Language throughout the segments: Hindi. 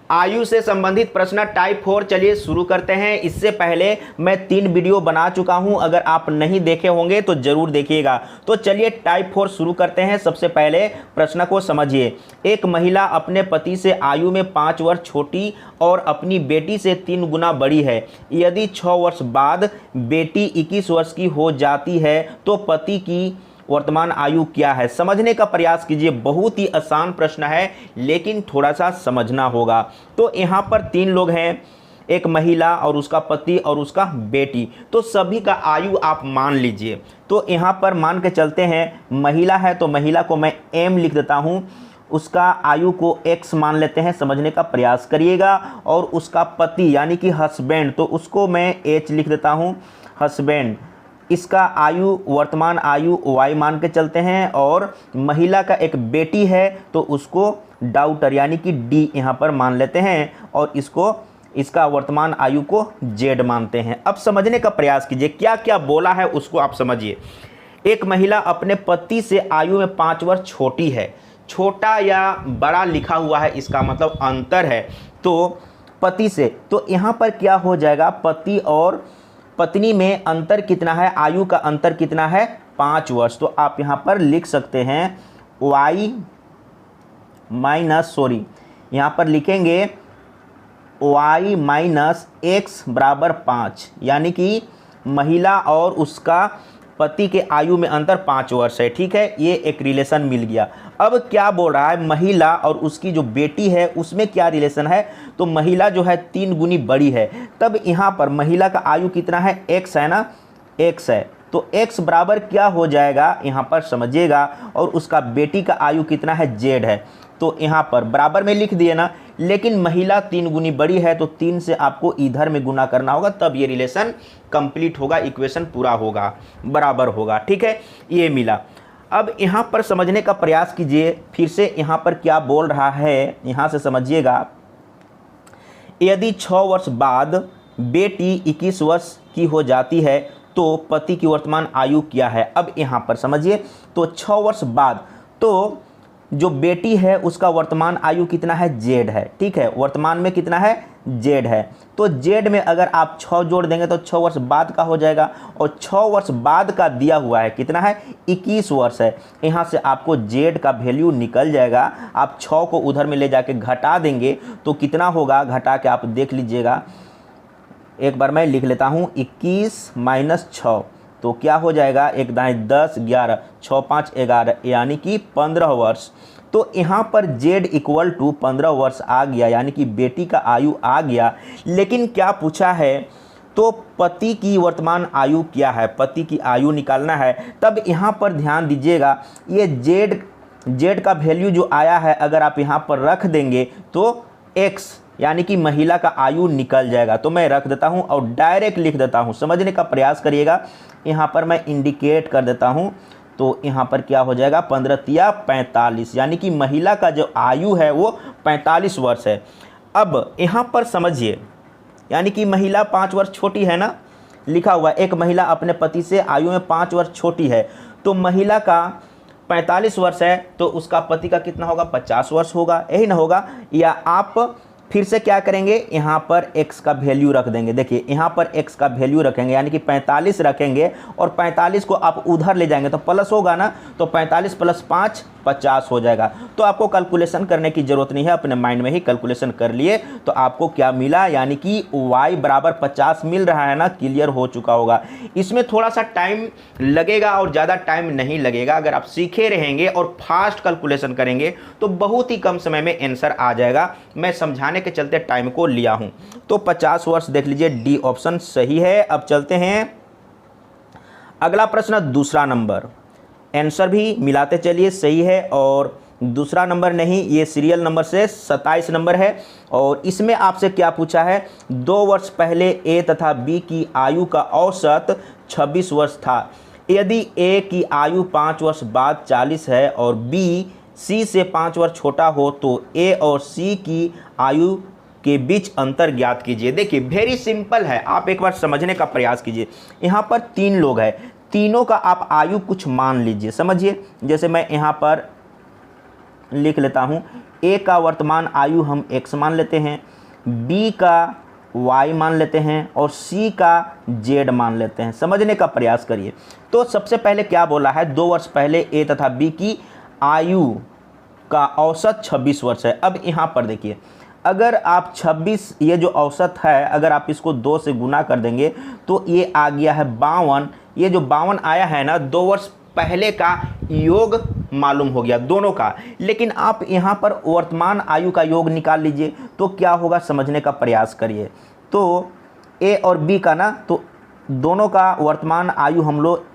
आयु से संबंधित प्रश्न टाइप 4 चलिए शुरू करते हैं। इससे पहले मैं 3 वीडियो बना चुका हूं, अगर आप नहीं देखे होंगे तो जरूर देखिएगा। तो चलिए टाइप 4 शुरू करते हैं। सबसे पहले प्रश्न को समझिए। एक महिला अपने पति से आयु में 5 वर्ष छोटी और अपनी बेटी से 3 गुना बड़ी है। यदि 6 वर्ष बाद बेटी 21 वर्ष की हो जाती है तो पति की वर्तमान आयु क्या है? समझने का प्रयास कीजिए। बहुत ही आसान प्रश्न है लेकिन थोड़ा सा समझना होगा। तो यहाँ पर 3 लोग हैं, एक महिला और उसका पति और उसका बेटी। तो सभी का आयु आप मान लीजिए। तो यहाँ पर मान के चलते हैं, महिला है तो महिला को मैं m लिख देता हूँ, उसका आयु को x मान लेते हैं। समझने का प्रयास करिएगा। और उसका पति यानी कि हस्बैंड, तो उसको मैं h लिख देता हूँ, हस्बैंड। इसका आयु वर्तमान आयु y मान के चलते हैं। और महिला का एक बेटी है तो उसको डॉटर यानी कि d यहाँ पर मान लेते हैं और इसका वर्तमान आयु को z मानते हैं। अब समझने का प्रयास कीजिए, क्या क्या बोला है उसको आप समझिए। एक महिला अपने पति से आयु में 5 वर्ष छोटी है। छोटा या बड़ा लिखा हुआ है, इसका मतलब अंतर है। तो पति से, तो यहाँ पर क्या हो जाएगा, पति और पत्नी में अंतर कितना है, आयु का अंतर कितना है, 5 वर्ष। तो आप यहाँ पर लिख सकते हैं यहाँ पर लिखेंगे y माइनस x बराबर 5, यानी कि महिला और उसका पति के आयु में अंतर 5 वर्ष है। ठीक है, ये एक रिलेशन मिल गया। अब क्या बोल रहा है, महिला और उसकी जो बेटी है उसमें क्या रिलेशन है, तो महिला जो है 3 गुनी बड़ी है। तब यहाँ पर महिला का आयु कितना है, x है ना, x है। तो x बराबर क्या हो जाएगा यहाँ पर समझिएगा। और उसका बेटी का आयु कितना है, z है। तो यहाँ पर बराबर में लिख दिए ना, लेकिन महिला 3 गुनी बड़ी है तो 3 से आपको इधर में गुना करना होगा, तब ये रिलेशन कंप्लीट होगा, इक्वेशन पूरा होगा, बराबर होगा। ठीक है, ये मिला। अब यहाँ पर समझने का प्रयास कीजिए। फिर से यहाँ पर क्या बोल रहा है, यहाँ से समझिएगा। यदि 6 वर्ष बाद बेटी 21 वर्ष की हो जाती है तो पति की वर्तमान आयु क्या है? अब यहाँ पर समझिए। तो 6 वर्ष बाद तो जो बेटी है उसका वर्तमान आयु कितना है, z है। ठीक है, वर्तमान में कितना है, z है। तो z में अगर आप 6 जोड़ देंगे तो 6 वर्ष बाद का हो जाएगा। और 6 वर्ष बाद का दिया हुआ है कितना है, 21 वर्ष है। यहाँ से आपको z का वैल्यू निकल जाएगा। आप 6 को उधर में ले जाके घटा देंगे तो कितना होगा, घटा के आप देख लीजिएगा। एक बार मैं लिख लेता हूँ, 21 माइनस 6, तो क्या हो जाएगा, 1 दाएँ 10, 11, 6 5 11, यानी कि 15 वर्ष। तो यहाँ पर z इक्वल टू 15 वर्ष आ गया, यानी कि बेटी का आयु आ गया। लेकिन क्या पूछा है, तो पति की वर्तमान आयु क्या है, पति की आयु निकालना है। तब यहाँ पर ध्यान दीजिएगा, ये z का वैल्यू जो आया है अगर आप यहाँ पर रख देंगे तो x यानी कि महिला का आयु निकल जाएगा। तो मैं रख देता हूँ और डायरेक्ट लिख देता हूँ। समझने का प्रयास करिएगा। यहाँ पर मैं इंडिकेट कर देता हूँ। तो यहाँ पर क्या हो जाएगा, 15 तिया 45, यानी कि महिला का जो आयु है वो 45 वर्ष है। अब यहाँ पर समझिए, यानी कि महिला 5 वर्ष छोटी है ना, लिखा हुआ एक महिला अपने पति से आयु में 5 वर्ष छोटी है। तो महिला का 45 वर्ष है तो उसका पति का कितना होगा, 50 वर्ष होगा, यही ना होगा। या आप फिर से क्या करेंगे, यहाँ पर x का वैल्यू रख देंगे। देखिए यहाँ पर x का वैल्यू रखेंगे, यानी कि 45 रखेंगे और 45 को आप उधर ले जाएंगे तो प्लस होगा ना, तो 45 प्लस 5 50 हो जाएगा। तो आपको कैलकुलेशन करने की ज़रूरत नहीं है, अपने माइंड में ही कैलकुलेशन कर लिए तो आपको क्या मिला, यानी कि y बराबर 50 मिल रहा है ना, क्लियर हो चुका होगा। इसमें थोड़ा सा टाइम लगेगा और ज़्यादा टाइम नहीं लगेगा। अगर आप सीखे रहेंगे और फास्ट कैलकुलेशन करेंगे तो बहुत ही कम समय में आंसर आ जाएगा। मैं समझाने के चलते टाइम को लिया हूँ। तो 50 वर्ष देख लीजिए, डी ऑप्शन सही है। अब चलते हैं अगला प्रश्न, दूसरा नंबर। आंसर भी मिलाते चलिए, सही है। और दूसरा नंबर नहीं, ये सीरियल नंबर से 27 नंबर है। और इसमें आपसे क्या पूछा है, 2 वर्ष पहले ए तथा बी की आयु का औसत 26 वर्ष था। यदि ए की आयु 5 वर्ष बाद 40 है और बी सी से 5 वर्ष छोटा हो तो ए और सी की आयु के बीच अंतर ज्ञात कीजिए। देखिए वेरी सिंपल है, आप एक बार समझने का प्रयास कीजिए। यहाँ पर 3 लोग हैं, तीनों का आप आयु कुछ मान लीजिए। समझिए, जैसे मैं यहाँ पर लिख लेता हूँ, ए का वर्तमान आयु हम x मान लेते हैं, बी का y मान लेते हैं और सी का z मान लेते हैं। समझने का प्रयास करिए। तो सबसे पहले क्या बोला है, 2 वर्ष पहले ए तथा बी की आयु का औसत 26 वर्ष है। अब यहाँ पर देखिए, अगर आप 26, ये जो औसत है, अगर आप इसको 2 से गुना कर देंगे तो ये आ गया है 52। ये जो 52 आया है ना, 2 वर्ष पहले का योग मालूम हो गया दोनों का। लेकिन आप यहाँ पर वर्तमान आयु का योग निकाल लीजिए तो क्या होगा, समझने का प्रयास करिए। तो ए और बी का ना, तो दोनों का वर्तमान आयु हम लोग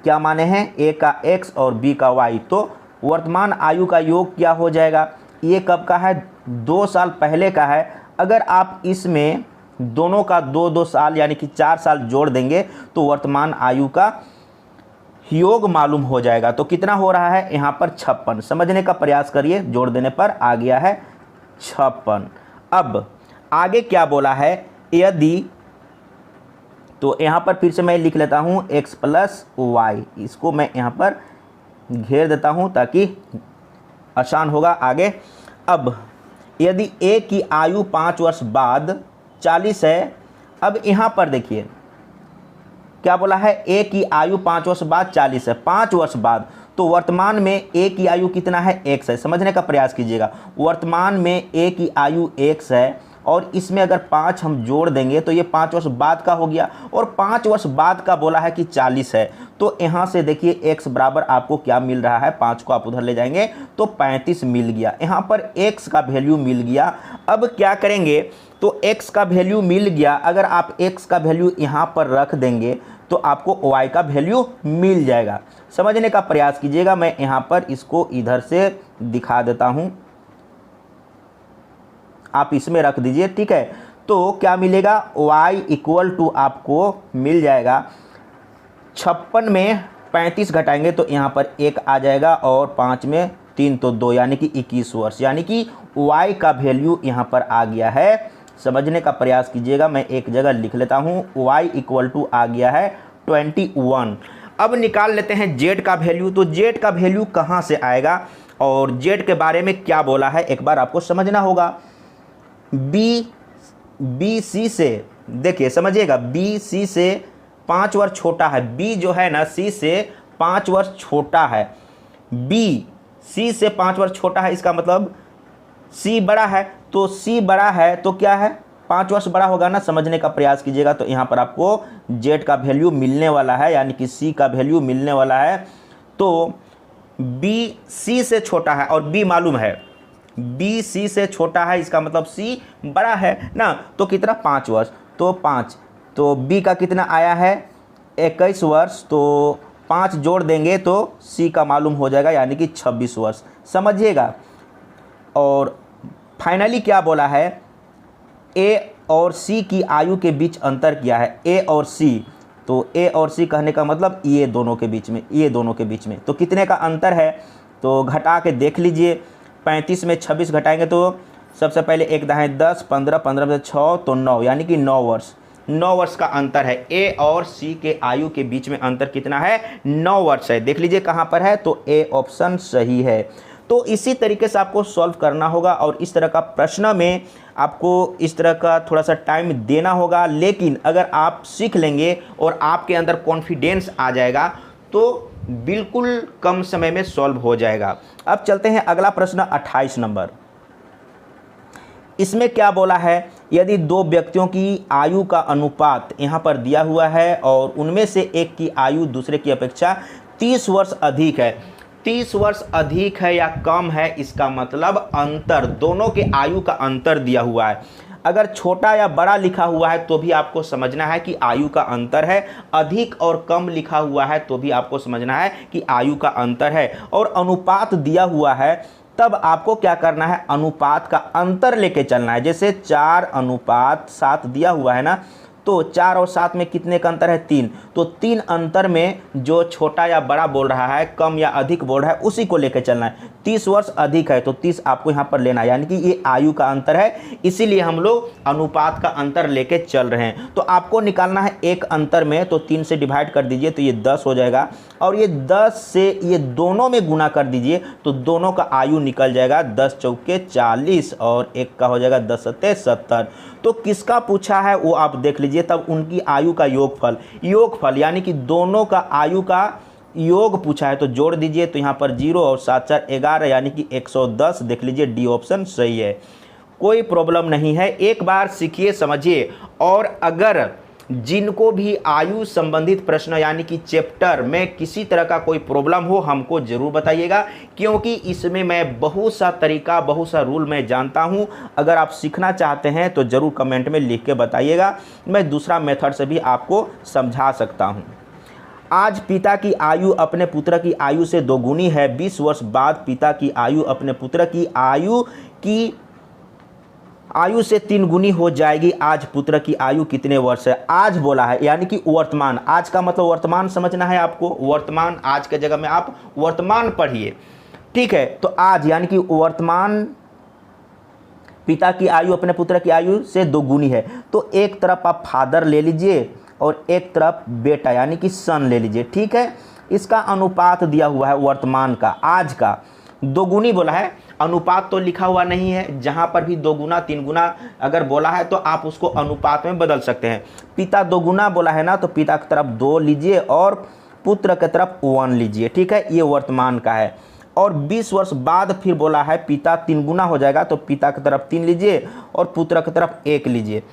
क्या माने हैं, ए का x और बी का y। तो वर्तमान आयु का योग क्या हो जाएगा, ये कब का है, 2 साल पहले का है। अगर आप इसमें दोनों का 2-2 साल यानी कि 4 साल जोड़ देंगे तो वर्तमान आयु का योग मालूम हो जाएगा। तो कितना हो रहा है यहाँ पर 56। समझने का प्रयास करिए, जोड़ देने पर आ गया है 56। अब आगे क्या बोला है, यदि, तो यहाँ पर फिर से मैं लिख लेता हूँ x + y, इसको मैं यहाँ पर घेर देता हूँ ताकि आसान होगा आगे। अब यदि a की आयु 5 वर्ष बाद 40 है, अब यहाँ पर देखिए क्या बोला है, a की आयु 5 वर्ष बाद 40 है, 5 वर्ष बाद। तो वर्तमान में a की आयु कितना है, x है। समझने का प्रयास कीजिएगा, वर्तमान में a की आयु x है और इसमें अगर 5 हम जोड़ देंगे तो ये 5 वर्ष बाद का हो गया, और 5 वर्ष बाद का बोला है कि 40 है। तो यहाँ से देखिए x बराबर आपको क्या मिल रहा है, 5 को आप उधर ले जाएंगे तो 35 मिल गया। यहाँ पर x का वैल्यू मिल गया। अब क्या करेंगे, तो x का वैल्यू मिल गया, अगर आप x का वैल्यू यहाँ पर रख देंगे तो आपको y का वैल्यू मिल जाएगा। समझने का प्रयास कीजिएगा, मैं यहाँ पर इसको इधर से दिखा देता हूँ, आप इसमें रख दीजिए, ठीक है। तो क्या मिलेगा, y = आपको मिल जाएगा 56 में 35 घटाएंगे तो यहाँ पर 1 आ जाएगा और 5 में 3 तो 2 यानी कि 21 वर्ष, यानी कि y का वैल्यू यहाँ पर आ गया है। समझने का प्रयास कीजिएगा, मैं एक जगह लिख लेता हूँ, y = आ गया है 21। अब निकाल लेते हैं z का वैल्यू। तो z का वैल्यू कहाँ से आएगा और z के बारे में क्या बोला है एक बार आपको समझना होगा। बी सी से, देखिए समझिएगा, बी सी से 5 वर्ष छोटा है, बी जो है ना सी से 5 वर्ष छोटा है, बी सी से 5 वर्ष छोटा है, इसका मतलब सी बड़ा है। तो सी बड़ा है तो क्या है, 5 वर्ष बड़ा होगा ना। समझने का प्रयास कीजिएगा, तो यहाँ पर आपको जेड का वैल्यू मिलने वाला है, यानी कि सी का वैल्यू मिलने वाला है। तो बी सी से छोटा है और बी मालूम है, बी सी से छोटा है, इसका मतलब सी बड़ा है ना। तो कितना, 5 वर्ष, तो 5, तो बी का कितना आया है 21 वर्ष, तो 5 जोड़ देंगे तो सी का मालूम हो जाएगा, यानी कि 26 वर्ष। समझिएगा। और फाइनली क्या बोला है, ए और सी की आयु के बीच अंतर किया है, ए और सी। तो ए और सी कहने का मतलब ये दोनों के बीच में, ये दोनों के बीच में। तो कितने का अंतर है, तो घटा के देख लीजिए। 35 में 26 घटाएंगे तो सबसे पहले 1 दाएँ 10, 15, 15 में 6 तो 9, यानी कि 9 वर्ष। 9 वर्ष का अंतर है, ए और सी के आयु के बीच में अंतर कितना है, 9 वर्ष है। देख लीजिए कहाँ पर है, तो ए ऑप्शन सही है। तो इसी तरीके से आपको सॉल्व करना होगा और इस तरह का प्रश्न में आपको इस तरह का थोड़ा सा टाइम देना होगा। लेकिन अगर आप सीख लेंगे और आपके अंदर कॉन्फिडेंस आ जाएगा तो बिल्कुल कम समय में सॉल्व हो जाएगा। अब चलते हैं अगला प्रश्न 28 नंबर। इसमें क्या बोला है, यदि 2 व्यक्तियों की आयु का अनुपात यहाँ पर दिया हुआ है और उनमें से एक की आयु दूसरे की अपेक्षा 30 वर्ष अधिक है। 30 वर्ष अधिक है या कम है, इसका मतलब अंतर, दोनों के आयु का अंतर दिया हुआ है। अगर छोटा या बड़ा लिखा हुआ है तो भी आपको समझना है कि आयु का अंतर है, अधिक और कम लिखा हुआ है तो भी आपको समझना है कि आयु का अंतर है। और अनुपात दिया हुआ है तब आपको क्या करना है, अनुपात का अंतर लेके चलना है। जैसे 4:7 दिया हुआ है ना, तो 4 और 7 में कितने का अंतर है 3, तो 3 अंतर में जो छोटा या बड़ा बोल रहा है, कम या अधिक बोल रहा है, उसी को लेकर चलना है। 30 वर्ष अधिक है तो 30 आपको यहाँ पर लेना है, यानी कि ये आयु का अंतर है, इसीलिए हम लोग अनुपात का अंतर लेके चल रहे हैं। तो आपको निकालना है एक अंतर में, तो 3 से डिवाइड कर दीजिए तो ये 10 हो जाएगा, और ये 10 से ये दोनों में गुना कर दीजिए तो दोनों का आयु निकल जाएगा 10 चौके 40 और एक का हो जाएगा 10 सत्ते 70। तो किसका पूछा है वो आप देख लीजिए, तब उनकी आयु का योगफल यानी कि दोनों का आयु का योग पूछा है, तो जोड़ दीजिए तो यहाँ पर 0 और 7 4 11 यानी कि 110। देख लीजिए डी ऑप्शन सही है, कोई प्रॉब्लम नहीं है। एक बार सीखिए समझिए, और अगर जिनको भी आयु संबंधित प्रश्न यानी कि चैप्टर में किसी तरह का कोई प्रॉब्लम हो हमको ज़रूर बताइएगा, क्योंकि इसमें मैं बहुत सा तरीका बहुत सा रूल मैं जानता हूं। अगर आप सीखना चाहते हैं तो ज़रूर कमेंट में लिख के बताइएगा, मैं दूसरा मेथड से भी आपको समझा सकता हूं। आज पिता की आयु अपने पुत्र की आयु से दोगुनी है, 20 वर्ष बाद पिता की आयु अपने पुत्र की आयु से 3 गुनी हो जाएगी। आज पुत्र की आयु कितने वर्ष है? आज बोला है यानी कि वर्तमान, आज का मतलब वर्तमान समझना है आपको, वर्तमान, आज के जगह में आप वर्तमान पढ़िए, ठीक है। तो आज यानी कि वर्तमान पिता की आयु अपने पुत्र की आयु से 2 गुनी है, तो एक तरफ आप फादर ले लीजिए और एक तरफ बेटा यानी कि सन ले लीजिए, ठीक है। इसका अनुपात दिया हुआ है वर्तमान का, आज का 2 गुनी बोला है, अनुपात तो लिखा हुआ नहीं है, जहाँ पर भी 2 गुना 3 गुना अगर बोला है तो आप उसको अनुपात में बदल सकते हैं। पिता 2 गुना बोला है ना, तो पिता की तरफ 2 लीजिए और पुत्र की तरफ 1 लीजिए, ठीक है, ये वर्तमान का है। और 20 वर्ष बाद फिर बोला है पिता 3 गुना हो जाएगा, तो पिता की तरफ 3 लीजिए और पुत्र की तरफ 1 लीजिए।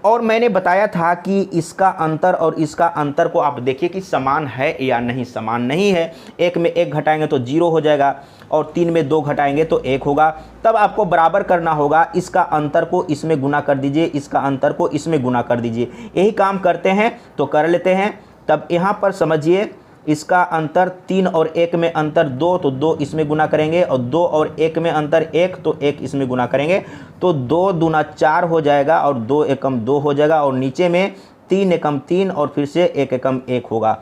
और मैंने बताया था कि इसका अंतर और इसका अंतर को आप देखिए कि समान है या नहीं, समान नहीं है। 1 में 1 घटाएंगे तो 0 हो जाएगा और 3 में 2 घटाएंगे तो 1 होगा। तब आपको बराबर करना होगा, इसका अंतर को इसमें गुना कर दीजिए, इसका अंतर को इसमें गुना कर दीजिए। यही काम करते हैं तो कर लेते हैं। तब यहाँ पर समझिए, इसका अंतर 3 और 1 में अंतर 2, तो 2 इसमें गुना करेंगे, और 2 और 1 में अंतर 1, तो 1 इसमें गुना करेंगे, तो 2 दूना 4 हो जाएगा और 2 एकम 2 हो जाएगा, और नीचे में 3 एकम 3 और फिर से 1 एकम 1 होगा।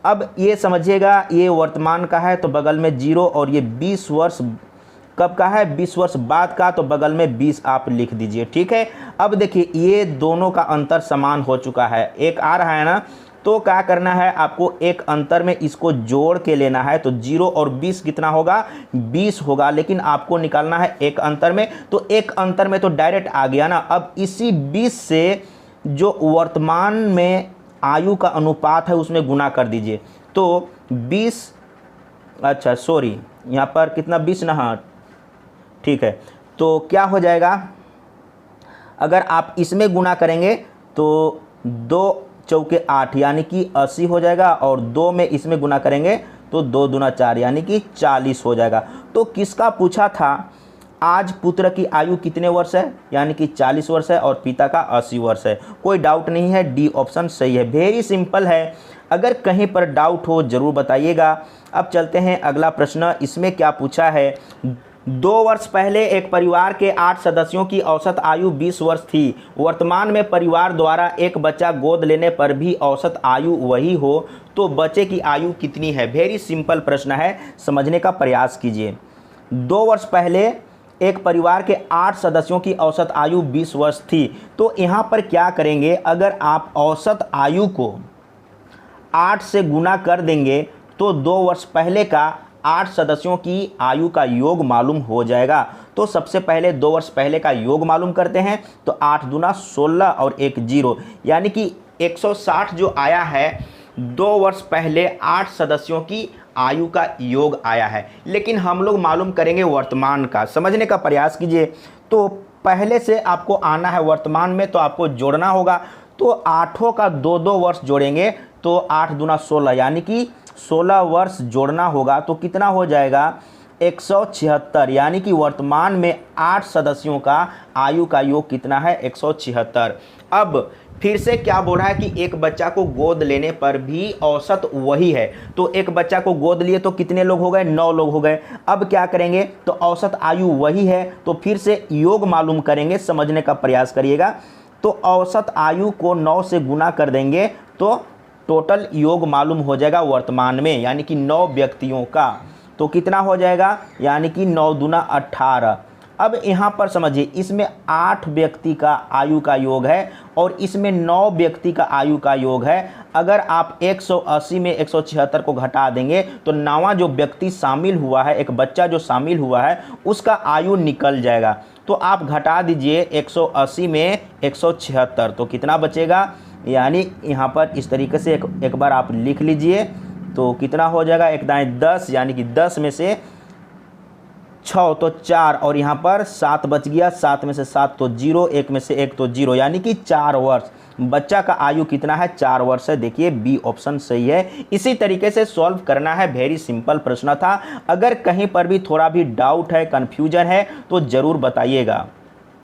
अब ये समझिएगा, ये वर्तमान का है तो बगल में 0, और ये 20 वर्ष कब का है, 20 वर्ष बाद का, तो बगल में 20 आप लिख दीजिए, ठीक है। अब देखिए ये दोनों का अंतर समान हो चुका है, एक आ रहा है ना, तो क्या करना है आपको, एक अंतर में इसको जोड़ के लेना है, तो 0 और 20 कितना होगा, 20 होगा। लेकिन आपको निकालना है एक अंतर में, तो एक अंतर में तो डायरेक्ट आ गया ना। अब इसी 20 से जो वर्तमान में आयु का अनुपात है उसमें गुना कर दीजिए, तो 20, अच्छा सॉरी यहाँ पर कितना 20 ना, हाँ ठीक है। तो क्या हो जाएगा, अगर आप इसमें गुना करेंगे तो 2 चौके 8 यानी कि 80 हो जाएगा, और 2 में इसमें गुना करेंगे तो 2 दूना 4 यानी कि 40 हो जाएगा। तो किसका पूछा था, आज पुत्र की आयु कितने वर्ष है, यानी कि 40 वर्ष है, और पिता का 80 वर्ष है। कोई डाउट नहीं है, डी ऑप्शन सही है, वेरी सिंपल है। अगर कहीं पर डाउट हो ज़रूर बताइएगा। अब चलते हैं अगला प्रश्न, इसमें क्या पूछा है, 2 वर्ष पहले एक परिवार के 8 सदस्यों की औसत आयु 20 वर्ष थी। वर्तमान में परिवार द्वारा एक बच्चा गोद लेने पर भी औसत आयु वही हो, तो बच्चे की आयु कितनी है? वेरी सिंपल प्रश्न है, समझने का प्रयास कीजिए। 2 वर्ष पहले एक परिवार के 8 सदस्यों की औसत आयु 20 वर्ष थी, तो यहाँ पर क्या करेंगे, अगर आप औसत आयु को 8 से गुना कर देंगे तो 2 वर्ष पहले का 8 सदस्यों की आयु का योग मालूम हो जाएगा। तो सबसे पहले 2 वर्ष पहले का योग मालूम करते हैं, तो 8 दूना 16 और 1 0, यानी कि 160 जो आया है 2 वर्ष पहले 8 सदस्यों की आयु का योग आया है। लेकिन हम लोग मालूम करेंगे वर्तमान का, समझने का प्रयास कीजिए। तो पहले से आपको आना है वर्तमान में, तो आपको जोड़ना होगा, तो 8 का 2 वर्ष जोड़ेंगे तो 8 दूना 16 यानी कि 16 वर्ष जोड़ना होगा, तो कितना हो जाएगा 176, यानी कि वर्तमान में 8 सदस्यों का आयु का योग कितना है 176। अब फिर से क्या बोल रहा है कि एक बच्चा को गोद लेने पर भी औसत वही है, तो एक बच्चा को गोद लिए तो कितने लोग हो गए, 9 लोग हो गए। अब क्या करेंगे, तो औसत आयु वही है, तो फिर से योग मालूम करेंगे, समझने का प्रयास करिएगा। तो औसत आयु को 9 से गुना कर देंगे तो टोटल योग मालूम हो जाएगा वर्तमान में, यानी कि 9 व्यक्तियों का। तो कितना हो जाएगा, यानी कि 9 दूना 18। अब यहाँ पर समझिए, इसमें 8 व्यक्ति का आयु का योग है और इसमें 9 व्यक्ति का आयु का योग है। अगर आप 180 में 176 को घटा देंगे तो नवा जो व्यक्ति शामिल हुआ है, एक बच्चा जो शामिल हुआ है, उसका आयु निकल जाएगा। तो आप घटा दीजिए 180 में 176, तो कितना बचेगा, यानी यहाँ पर इस तरीके से एक बार आप लिख लीजिए। तो कितना हो जाएगा, एक दाएँ 10, यानी कि 10 में से 6 तो 4 और यहाँ पर 7 बच गया, 7 में से 7 तो 0, 1 में से 1 तो 0, यानी कि 4 वर्ष। बच्चा का आयु कितना है, 4 वर्ष है। देखिए बी ऑप्शन सही है। इसी तरीके से सॉल्व करना है, वेरी सिंपल प्रश्न था। अगर कहीं पर भी थोड़ा भी डाउट है, कन्फ्यूजन है तो ज़रूर बताइएगा।